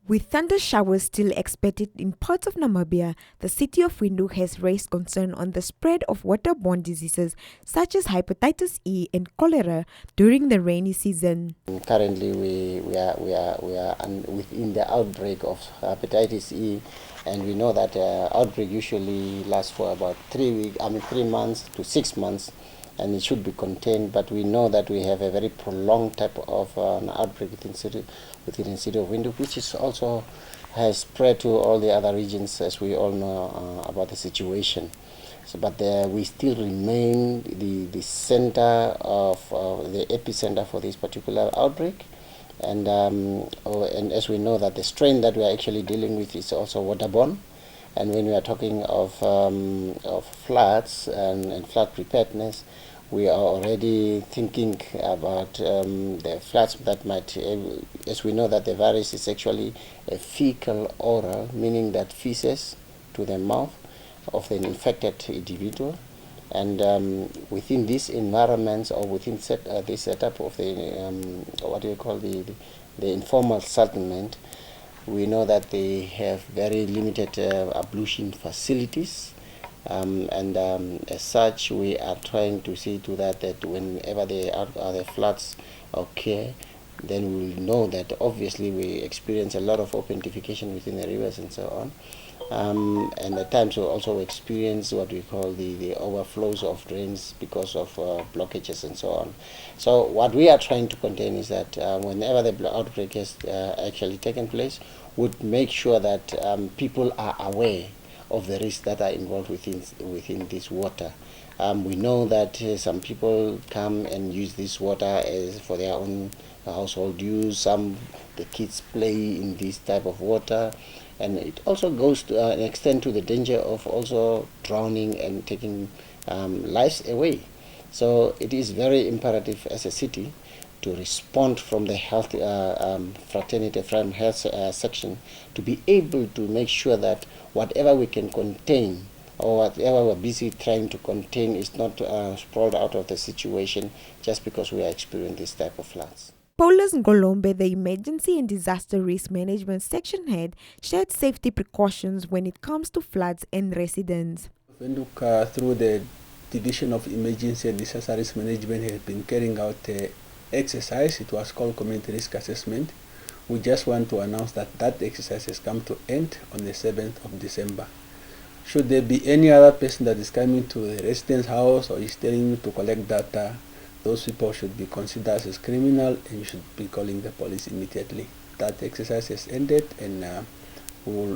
With thunder showers still expected in parts of Namibia, the City of Windhoek has raised concern on the spread of waterborne diseases such as hepatitis E and cholera during the rainy season. Currently, we are within the outbreak of hepatitis E, and we know that outbreak usually lasts for about 3 months to 6 months, and it should be contained. But we know that we have a very prolonged type of an outbreak within the city of Windhoek, which is also has spread to all the other regions, as we all know about the situation. So, but we still remain the center of the epicenter for this particular outbreak, and as we know that the strain that we are actually dealing with is also waterborne. And when we are talking of floods and flood preparedness, we are already thinking about the floods that might, as we know that the virus is actually a fecal oral, meaning that feces to the mouth of the infected individual. And within these environments, or within this setup of the what do you call the informal settlement, we know that they have very limited ablution facilities, and as such, we are trying to see to that whenever the floods occur, then we will know that obviously we experience a lot of open defecation within the rivers and so on. And at times we also experience what we call the overflows of drains because of blockages and so on. So what we are trying to contain is that whenever the outbreak has actually taken place, would make sure that people are aware of the risks that are involved within this water. We know that some people come and use this water as for their own household use. The kids play in this type of water, and it also goes to an extent to the danger of also drowning and taking lives away. So it is very imperative as a city to respond from the health fraternity, from health section, to be able to make sure that whatever we can contain or whatever we're busy trying to contain is not sprawled out of the situation just because we are experiencing this type of floods. Paulus Ngolombe, the Emergency and Disaster Risk Management Section Head, shared safety precautions when it comes to floods and residents. Through the Division of Emergency and Disaster Risk Management has been carrying out exercise. It was called Community Risk Assessment. We just want to announce that exercise has come to end on the 7th of December. Should there be any other person that is coming to the resident's house or is telling you to collect data, those people should be considered as criminal and you should be calling the police immediately. That exercise has ended, and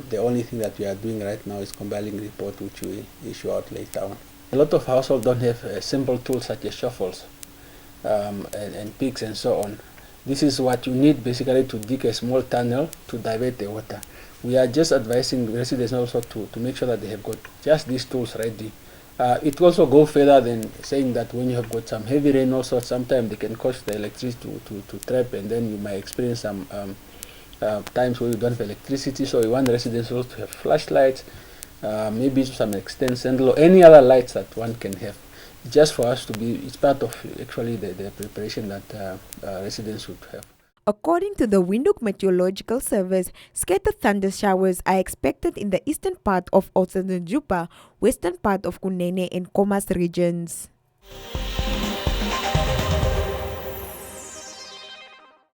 the only thing that we are doing right now is compiling a report which we issue out later on. A lot of households don't have simple tools such as shovels and picks and so on. This is what you need basically to dig a small tunnel to divert the water. We are just advising residents also to make sure that they have got just these tools ready. It also go further than saying that when you have got some heavy rain also, sometimes they can cause the electricity to trap, and then you might experience some times where you don't have electricity. So we want the residents also to have flashlights, maybe to some extent sandal or any other lights that one can have, just for us to be, it's part of actually the preparation that residents should have. According to the Windhoek Meteorological Service, scattered thunder showers are expected in the eastern part of Otsenjupa, western part of Kunene and Khomas regions.